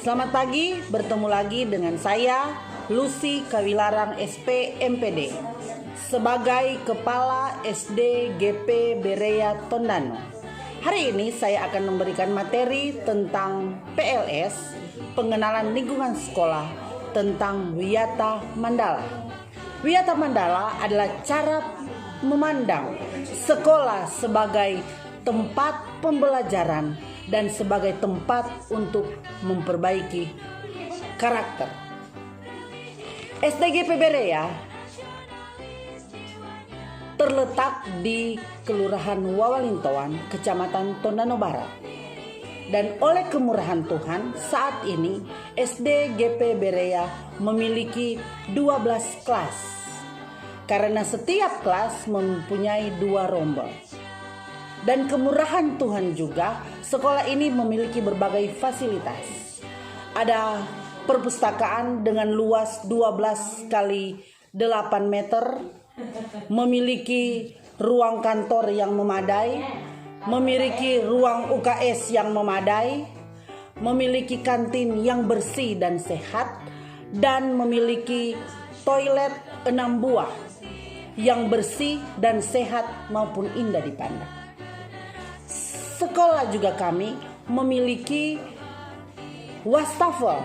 Selamat pagi, bertemu lagi dengan saya Lucy Kawilarang SP MPD sebagai Kepala SD GP Berea Tondano. Hari ini saya akan memberikan materi tentang PLS, pengenalan lingkungan sekolah, tentang Wiyata Mandala. Wiyata Mandala adalah cara memandang sekolah sebagai tempat pembelajaran dan sebagai tempat untuk memperbaiki karakter. SDGP Berea terletak di Kelurahan Wawalintoan, Kecamatan Tondano Barat. Dan oleh kemurahan Tuhan, saat ini SDGP Berea memiliki 12 kelas. Karena setiap kelas mempunyai 2 rombel. Dan kemurahan Tuhan juga, sekolah ini memiliki berbagai fasilitas. Ada perpustakaan dengan luas 12 kali 8 meter, memiliki ruang kantor yang memadai, memiliki ruang UKS yang memadai, memiliki kantin yang bersih dan sehat, dan memiliki toilet 6 buah yang bersih dan sehat maupun indah dipandang. Sekolah juga kami memiliki wastafel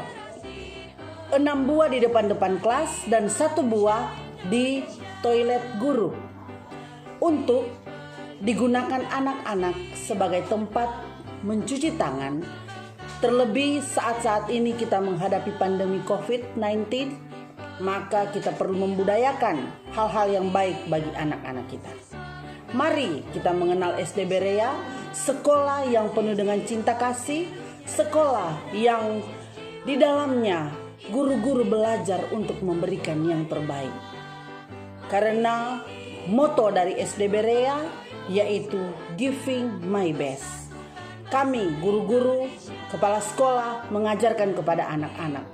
6 buah di depan kelas dan 1 buah di toilet guru untuk digunakan anak-anak sebagai tempat mencuci tangan. Terlebih saat ini kita menghadapi pandemi COVID-19, maka kita perlu membudayakan hal-hal yang baik bagi anak-anak kita. Mari kita mengenal SD Berea, sekolah yang penuh dengan cinta kasih, sekolah yang di dalamnya guru-guru belajar untuk memberikan yang terbaik. Karena moto dari SD Berea yaitu Giving My Best. Kami guru-guru, kepala sekolah mengajarkan kepada anak-anak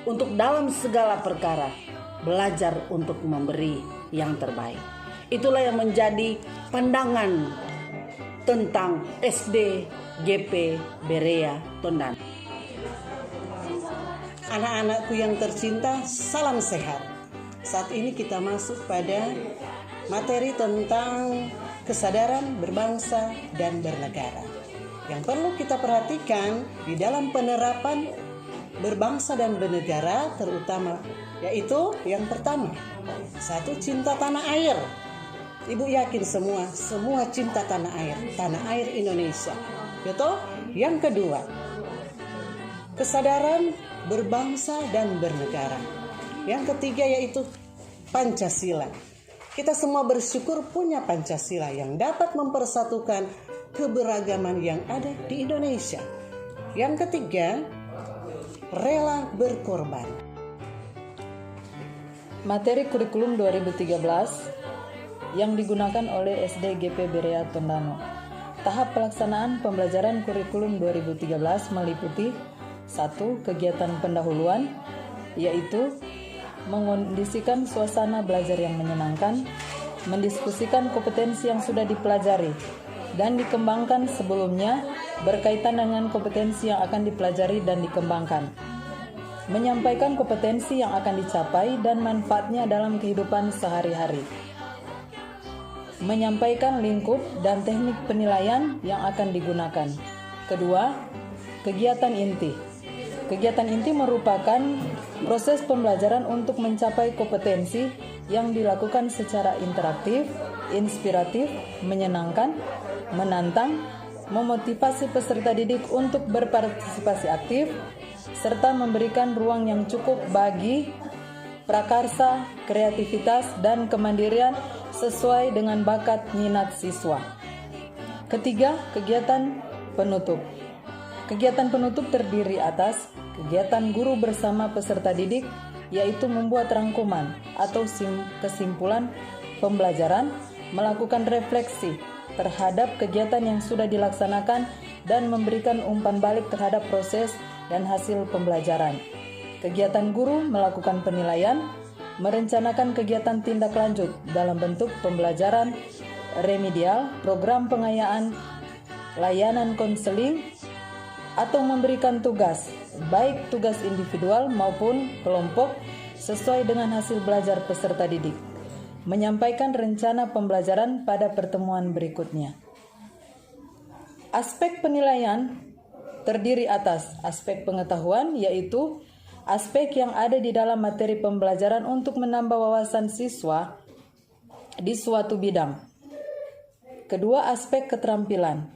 untuk dalam segala perkara belajar untuk memberi yang terbaik. Itulah yang menjadi pandangan tentang SD GP Berea Tondano. Anak-anakku yang tercinta, salam sehat. Saat ini kita masuk pada materi tentang kesadaran berbangsa dan bernegara. Yang perlu kita perhatikan di dalam penerapan berbangsa dan bernegara terutama, yaitu yang pertama, 1, cinta tanah air. Ibu yakin semua cinta tanah air Indonesia. Betul? Yang kedua, kesadaran berbangsa dan bernegara. Yang ketiga yaitu Pancasila. Kita semua bersyukur punya Pancasila yang dapat mempersatukan keberagaman yang ada di Indonesia. Yang ketiga, rela berkorban. Materi kurikulum 2013 yang digunakan oleh SD GP Berea Tondano. Tahap pelaksanaan pembelajaran kurikulum 2013 meliputi 1. Kegiatan pendahuluan, yaitu mengondisikan suasana belajar yang menyenangkan, mendiskusikan kompetensi yang sudah dipelajari dan dikembangkan sebelumnya berkaitan dengan kompetensi yang akan dipelajari dan dikembangkan, menyampaikan kompetensi yang akan dicapai dan manfaatnya dalam kehidupan sehari-hari, menyampaikan lingkup dan teknik penilaian yang akan digunakan. Kedua, kegiatan inti. Kegiatan inti merupakan proses pembelajaran untuk mencapai kompetensi yang dilakukan secara interaktif, inspiratif, menyenangkan, menantang, memotivasi peserta didik untuk berpartisipasi aktif, serta memberikan ruang yang cukup bagi prakarsa, kreativitas, dan kemandirian sesuai dengan bakat minat siswa. Ketiga, kegiatan penutup. Kegiatan penutup terdiri atas kegiatan guru bersama peserta didik, yaitu membuat rangkuman atau kesimpulan pembelajaran, melakukan refleksi terhadap kegiatan yang sudah dilaksanakan, dan memberikan umpan balik terhadap proses dan hasil pembelajaran. Kegiatan guru melakukan penilaian, merencanakan kegiatan tindak lanjut dalam bentuk pembelajaran remedial, program pengayaan, layanan konseling, atau memberikan tugas, baik tugas individual maupun kelompok sesuai dengan hasil belajar peserta didik. Menyampaikan rencana pembelajaran pada pertemuan berikutnya. Aspek penilaian terdiri atas aspek pengetahuan, yaitu aspek yang ada di dalam materi pembelajaran untuk menambah wawasan siswa di suatu bidang. Kedua, aspek keterampilan,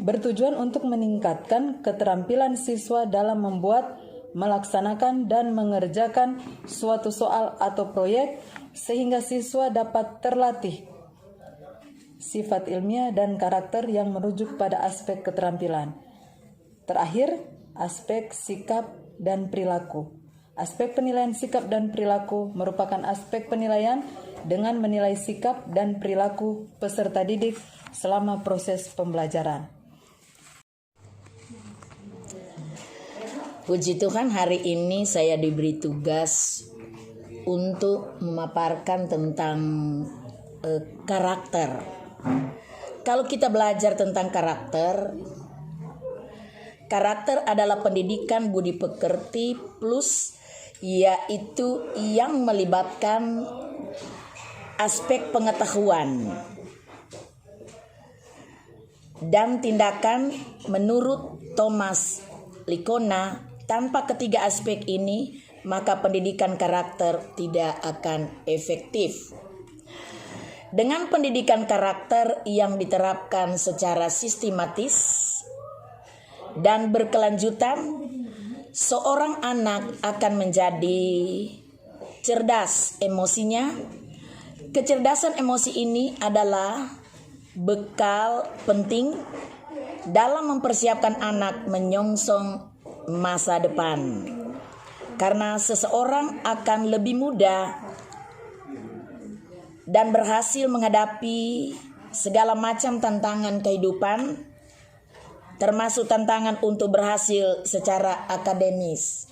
bertujuan untuk meningkatkan keterampilan siswa dalam membuat, melaksanakan, dan mengerjakan suatu soal atau proyek sehingga siswa dapat terlatih sifat ilmiah dan karakter yang merujuk pada aspek keterampilan. Terakhir, aspek sikap dan perilaku. Aspek penilaian sikap dan perilaku merupakan aspek penilaian dengan menilai sikap dan perilaku peserta didik selama proses pembelajaran. Puji Tuhan, hari ini saya diberi tugas untuk memaparkan tentang karakter. Kalau kita belajar tentang karakter adalah pendidikan budi pekerti plus, yaitu yang melibatkan aspek pengetahuan dan tindakan. Menurut Thomas Lincona, tanpa ketiga aspek ini, maka pendidikan karakter tidak akan efektif. Dengan pendidikan karakter yang diterapkan secara sistematis dan berkelanjutan, seorang anak akan menjadi cerdas emosinya. Kecerdasan emosi ini adalah bekal penting dalam mempersiapkan anak menyongsong masa depan. Karena seseorang akan lebih mudah dan berhasil menghadapi segala macam tantangan kehidupan, termasuk tantangan untuk berhasil secara akademis.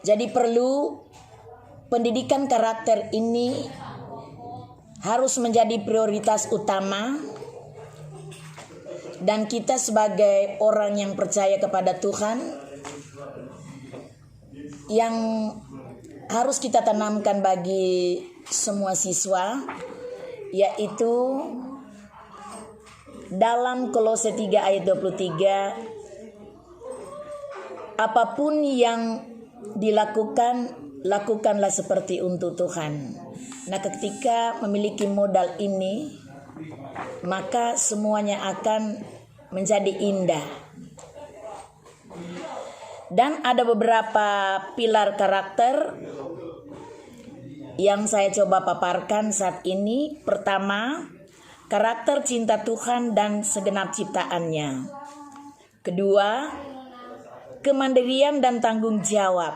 Jadi perlu pendidikan karakter ini harus menjadi prioritas utama, dan kita sebagai orang yang percaya kepada Tuhan yang harus kita tanamkan bagi semua siswa, yaitu dalam Kolose 3 ayat 23, apapun yang dilakukan, lakukanlah seperti untuk Tuhan. Nah, ketika memiliki modal ini, maka semuanya akan menjadi indah. Dan ada beberapa pilar karakter yang saya coba paparkan saat ini. Pertama, karakter cinta Tuhan dan segenap ciptaannya. Kedua, kemandirian dan tanggung jawab.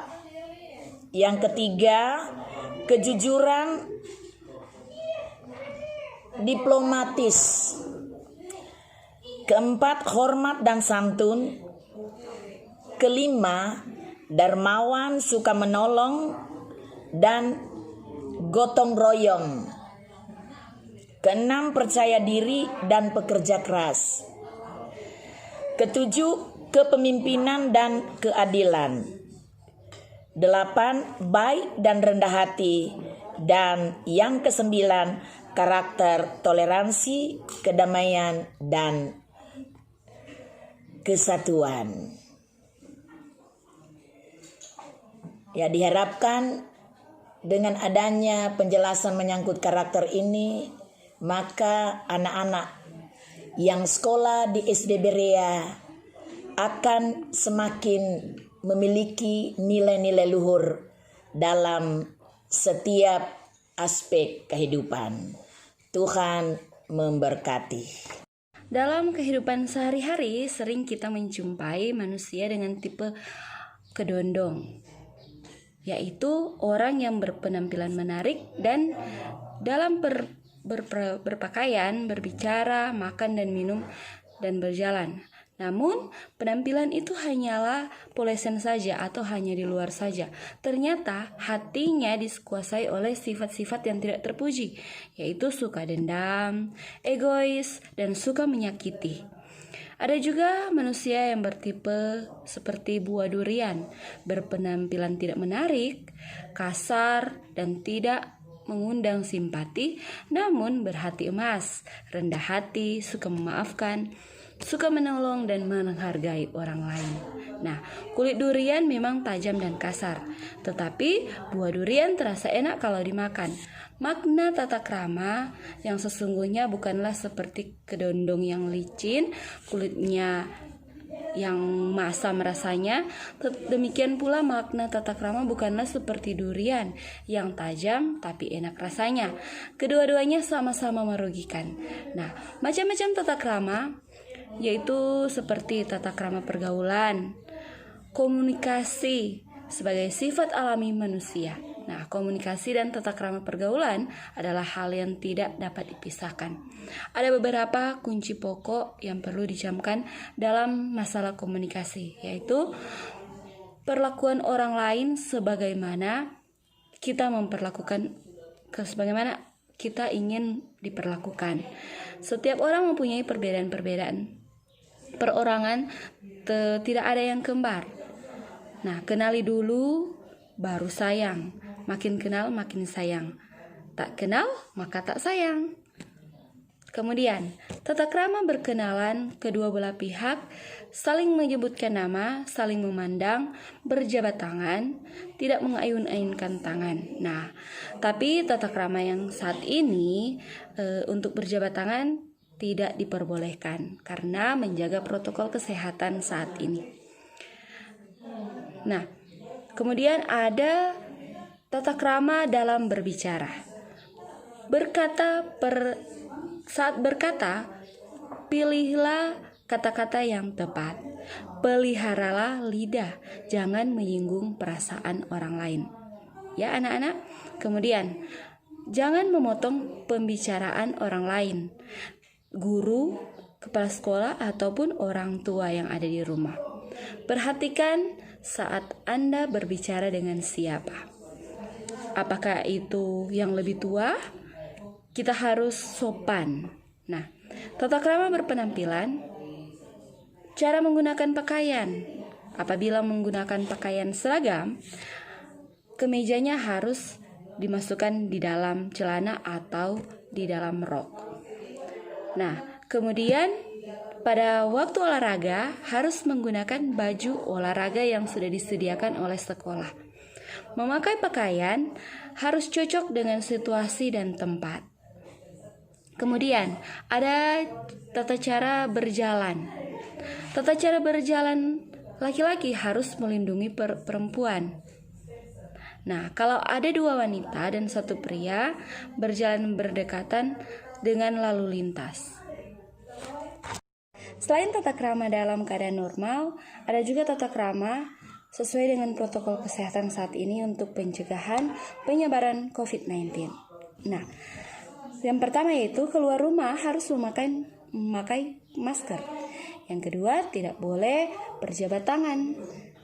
Yang ketiga, kejujuran diplomatis. Keempat, hormat dan santun. Kelima, dermawan, suka menolong, dan gotong royong. Keenam, percaya diri dan pekerja keras. Ketujuh, kepemimpinan dan keadilan. 8, baik dan rendah hati. Dan yang ke-9, karakter toleransi, kedamaian, dan kesatuan. Ya, diharapkan dengan adanya penjelasan menyangkut karakter ini, maka anak-anak yang sekolah di SD Berea akan semakin memiliki nilai-nilai luhur dalam setiap aspek kehidupan. Tuhan memberkati. Dalam kehidupan sehari-hari sering kita menjumpai manusia dengan tipe kedondong, yaitu orang yang berpenampilan menarik dan dalam berpakaian, berbicara, makan dan minum, dan berjalan. Namun, penampilan itu hanyalah polesen saja atau hanya di luar saja. Ternyata hatinya dikuasai oleh sifat-sifat yang tidak terpuji, yaitu suka dendam, egois, dan suka menyakiti. Ada juga manusia yang bertipe seperti buah durian, berpenampilan tidak menarik, kasar, dan tidak mengundang simpati, namun berhati emas, rendah hati, suka memaafkan, suka menolong dan menghargai orang lain. Nah, kulit durian memang tajam dan kasar, tetapi buah durian terasa enak kalau dimakan. Makna tata krama yang sesungguhnya bukanlah seperti kedondong yang licin, kulitnya yang masam rasanya. Demikian pula makna tata krama bukanlah seperti durian yang tajam tapi enak rasanya. Kedua-duanya sama-sama merugikan. Nah, macam-macam tata krama yaitu seperti tata krama pergaulan, komunikasi sebagai sifat alami manusia. Nah, komunikasi dan tata krama pergaulan adalah hal yang tidak dapat dipisahkan. Ada beberapa kunci pokok yang perlu dicamkan dalam masalah komunikasi, yaitu perlakuan orang lain sebagaimana kita sebagaimana kita ingin diperlakukan. Setiap orang mempunyai perbedaan-perbedaan perorangan, tidak ada yang kembar. Nah, kenali dulu baru sayang. Makin kenal makin sayang. Tak kenal maka tak sayang. Kemudian, tata krama berkenalan, kedua belah pihak saling menyebutkan nama, saling memandang, berjabat tangan, tidak mengayun-ayunkan tangan. Nah, tapi tata krama yang saat ini untuk berjabat tangan tidak diperbolehkan karena menjaga protokol kesehatan saat ini. Nah, kemudian ada tata krama dalam berbicara. Saat berkata, pilihlah kata-kata yang tepat. Peliharalah lidah, jangan menyinggung perasaan orang lain. Ya anak-anak, kemudian jangan memotong pembicaraan orang lain. Guru, kepala sekolah, ataupun orang tua yang ada di rumah. Perhatikan saat Anda berbicara dengan siapa. Apakah itu yang lebih tua? Kita harus sopan. Nah, tata krama berpenampilan, cara menggunakan pakaian. Apabila menggunakan pakaian seragam, kemejanya harus dimasukkan di dalam celana atau di dalam rok. Nah, kemudian pada waktu olahraga harus menggunakan baju olahraga yang sudah disediakan oleh sekolah. Memakai pakaian harus cocok dengan situasi dan tempat. Kemudian ada tata cara berjalan. Tata cara berjalan laki-laki harus melindungi perempuan. Nah, kalau ada dua wanita dan satu pria berjalan berdekatan dengan lalu lintas. Selain tata krama dalam keadaan normal, ada juga tata krama sesuai dengan protokol kesehatan saat ini untuk pencegahan penyebaran COVID-19. Nah, yang pertama yaitu keluar rumah harus memakai masker. Yang kedua, tidak boleh berjabat tangan.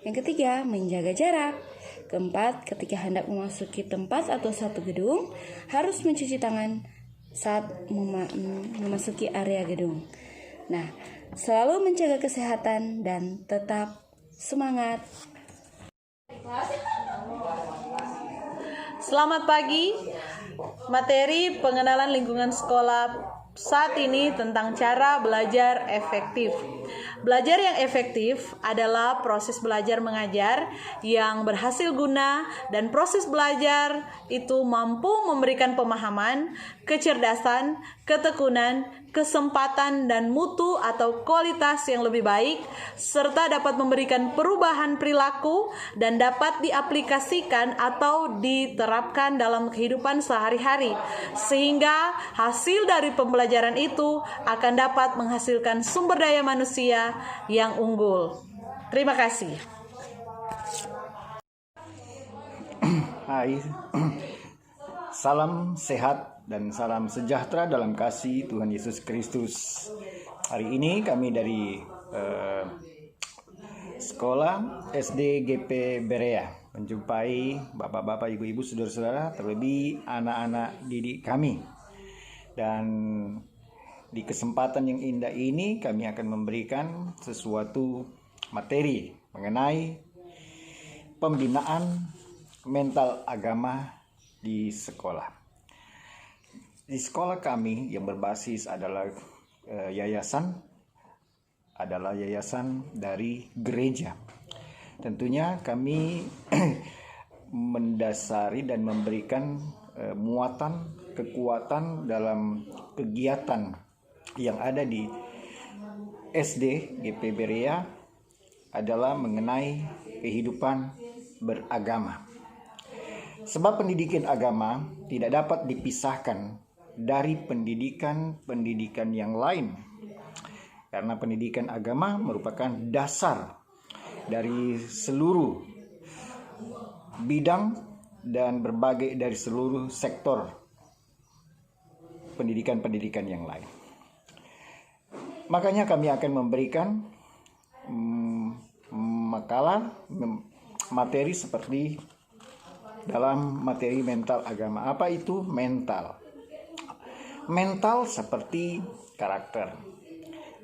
Yang ketiga, menjaga jarak. Keempat, ketika hendak memasuki tempat atau satu gedung, harus mencuci tangan saat memasuki area gedung. Nah, selalu menjaga kesehatan dan tetap semangat. Selamat pagi. Materi pengenalan lingkungan sekolah saat ini tentang cara belajar efektif. Belajar yang efektif adalah proses belajar mengajar yang berhasil guna dan proses belajar itu mampu memberikan pemahaman, kecerdasan, ketekunan, kesempatan dan mutu atau kualitas yang lebih baik serta dapat memberikan perubahan perilaku dan dapat diaplikasikan atau diterapkan dalam kehidupan sehari-hari sehingga hasil dari pembelajaran itu akan dapat menghasilkan sumber daya manusia yang unggul. Terima kasih. Hai, salam sehat dan salam sejahtera dalam kasih Tuhan Yesus Kristus. Hari ini kami dari Sekolah SD GP Berea menjumpai bapak-bapak, ibu-ibu, saudara-saudara, terlebih anak-anak didik kami. Dan di kesempatan yang indah ini kami akan memberikan sesuatu materi mengenai pembinaan mental agama di sekolah. Di sekolah kami yang berbasis adalah yayasan dari gereja. Tentunya kami mendasari dan memberikan muatan kekuatan dalam kegiatan yang ada di SD GP Berea adalah mengenai kehidupan beragama. Sebab pendidikan agama tidak dapat dipisahkan dari pendidikan yang lain. Karena pendidikan agama merupakan dasar dari seluruh bidang dan berbagai dari seluruh sektor pendidikan yang lain. Makanya kami akan memberikan materi seperti dalam materi mental agama. Apa itu mental? Mental seperti karakter.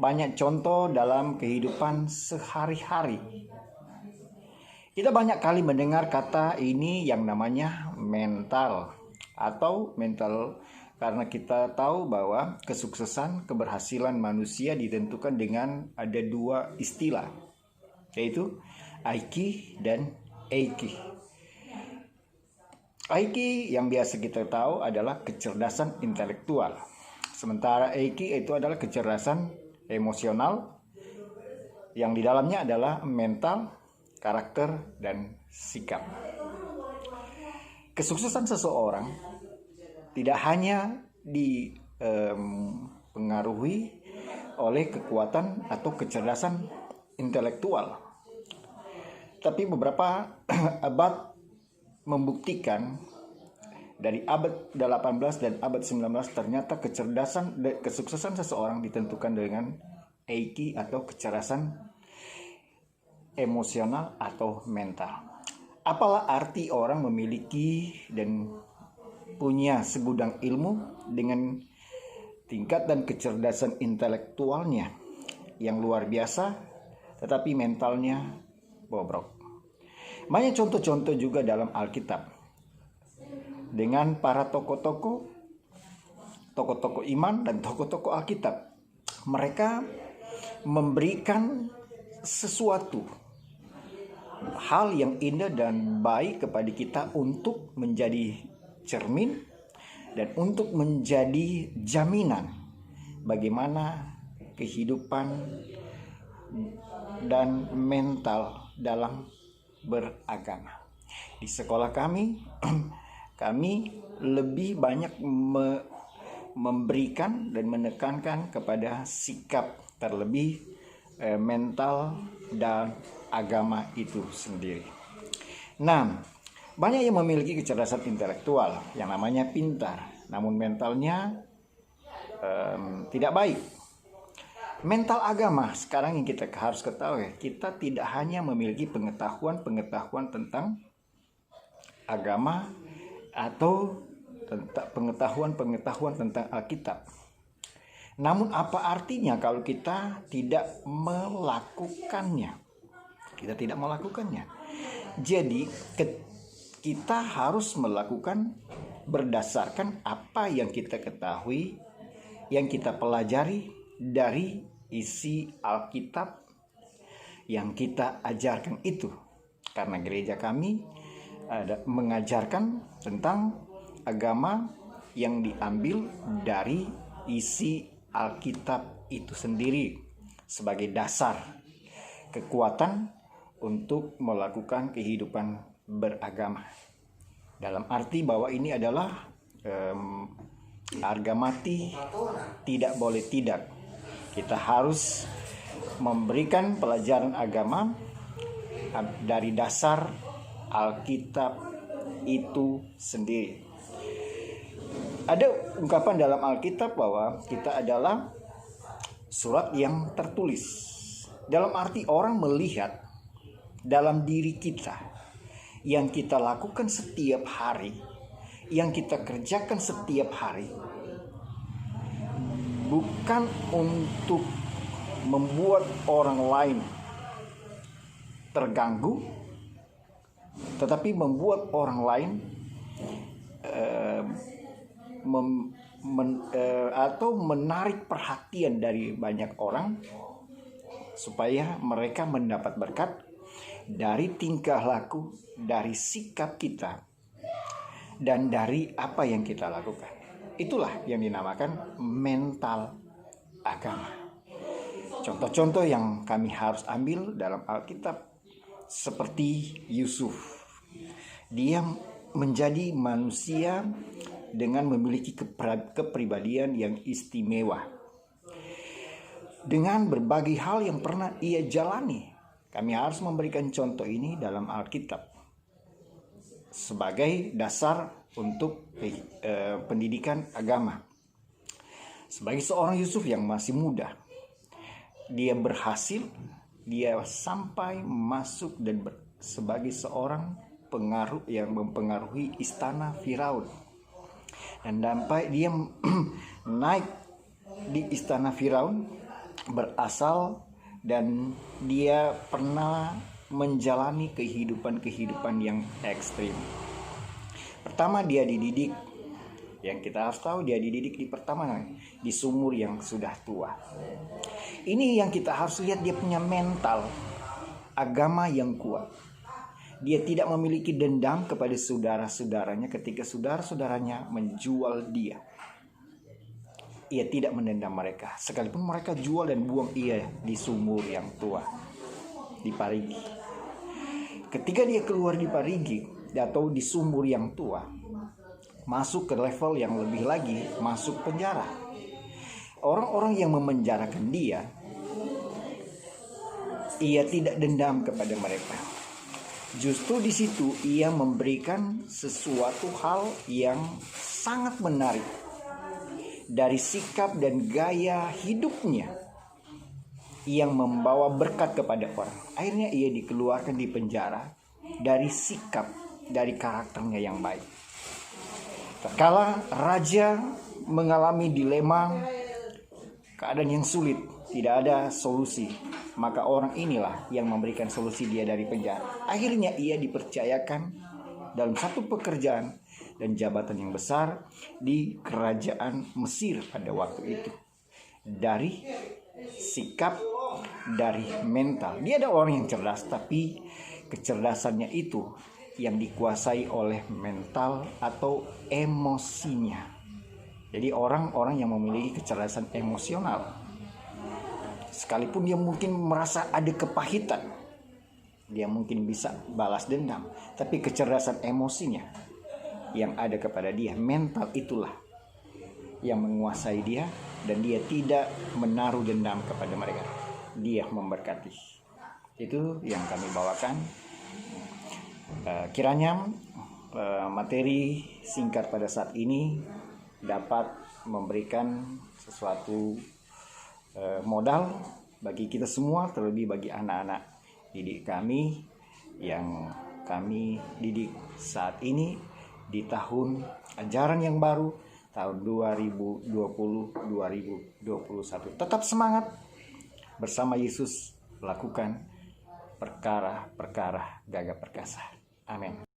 Banyak contoh dalam kehidupan sehari-hari. Kita banyak kali mendengar kata ini yang namanya mental atau mental. Karena kita tahu bahwa kesuksesan, keberhasilan manusia ditentukan dengan ada dua istilah, yaitu Aiki dan Eiki. Aiki yang biasa kita tahu adalah kecerdasan intelektual. Sementara Eiki itu adalah kecerdasan emosional yang di dalamnya adalah mental, karakter, dan sikap. Kesuksesan seseorang tidak hanya dipengaruhi oleh kekuatan atau kecerdasan intelektual, tapi beberapa abad membuktikan dari abad 18 dan abad 19 ternyata kesuksesan seseorang ditentukan dengan EIQ atau kecerdasan emosional atau mental. Apalah arti orang memiliki dan punya segudang ilmu dengan tingkat dan kecerdasan intelektualnya yang luar biasa, tetapi mentalnya bobrok. Banyak contoh-contoh juga dalam Alkitab dengan para tokoh-tokoh iman dan tokoh-tokoh Alkitab. Mereka memberikan sesuatu hal yang indah dan baik kepada kita untuk menjadi cermin dan untuk menjadi jaminan bagaimana kehidupan dan mental dalam beragama. Di sekolah kami lebih banyak memberikan dan menekankan kepada sikap, terlebih mental dan agama itu sendiri. Nah, banyak yang memiliki kecerdasan intelektual yang namanya pintar, namun mentalnya tidak baik. Mental agama sekarang yang kita harus ketahui, kita tidak hanya memiliki pengetahuan tentang agama atau pengetahuan tentang Alkitab. Namun apa artinya kalau kita tidak melakukannya? Kita tidak melakukannya. Jadi kita harus melakukan berdasarkan apa yang kita ketahui, yang kita pelajari dari isi Alkitab yang kita ajarkan itu. Karena gereja kami mengajarkan tentang agama yang diambil dari isi Alkitab itu sendiri sebagai dasar kekuatan untuk melakukan kehidupan beragama. Dalam arti bahwa ini adalah harga mati, tidak boleh tidak. Kita harus memberikan pelajaran agama dari dasar Alkitab itu sendiri. Ada ungkapan dalam Alkitab bahwa kita adalah surat yang tertulis. Dalam arti orang melihat dalam diri kita yang kita lakukan setiap hari, yang kita kerjakan setiap hari, bukan untuk membuat orang lain terganggu, tetapi membuat orang lain atau menarik perhatian dari banyak orang supaya mereka mendapat berkat dari tingkah laku, dari sikap kita, dan dari apa yang kita lakukan. Itulah yang dinamakan mental agama. Contoh-contoh yang kami harus ambil dalam Alkitab seperti Yusuf. Dia menjadi manusia dengan memiliki kepribadian yang istimewa. Dengan berbagai hal yang pernah ia jalani, kami harus memberikan contoh ini dalam Alkitab sebagai dasar untuk pendidikan agama. Sebagai seorang Yusuf yang masih muda, dia berhasil, dia sampai masuk dan sebagai seorang pengaruh yang mempengaruhi istana Firaun. Dan sampai dia naik di istana Firaun, berasal dan dia pernah menjalani kehidupan yang ekstrim. Pertama, dia dididik, yang kita harus tahu, dia dididik di sumur yang sudah tua. Ini yang kita harus lihat, dia punya mental agama yang kuat. Dia tidak memiliki dendam kepada saudara-saudaranya ketika saudara-saudaranya menjual dia. Ia tidak mendendam mereka, sekalipun mereka jual dan buang ia di sumur yang tua, di Parigi. Ketika dia keluar di Parigi atau di sumur yang tua, masuk ke level yang lebih lagi, masuk penjara. Orang-orang yang memenjarakan dia, ia tidak dendam kepada mereka. Justru di situ ia memberikan sesuatu hal yang sangat menarik dari sikap dan gaya hidupnya yang membawa berkat kepada orang. Akhirnya ia dikeluarkan di penjara dari sikap, dari karakternya yang baik. Tatkala raja mengalami dilema, keadaan yang sulit, tidak ada solusi, maka orang inilah yang memberikan solusi dia dari penjara. Akhirnya ia dipercayakan dalam satu pekerjaan dan jabatan yang besar di kerajaan Mesir pada waktu itu. Dari sikap, dari mental. Dia ada orang yang cerdas, tapi kecerdasannya itu yang dikuasai oleh mental atau emosinya. Jadi orang-orang yang memiliki kecerdasan emosional, sekalipun dia mungkin merasa ada kepahitan, dia mungkin bisa balas dendam, tapi kecerdasan emosinya yang ada kepada dia, mental itulah yang menguasai dia, dan dia tidak menaruh dendam kepada mereka. Dia memberkati. Itu yang kami bawakan. Kiranya materi singkat pada saat ini dapat memberikan sesuatu modal bagi kita semua, terlebih bagi anak-anak didik kami yang kami didik saat ini di tahun ajaran yang baru, tahun 2020-2021. Tetap semangat bersama Yesus, lakukan perkara-perkara gagah perkasa. Amin.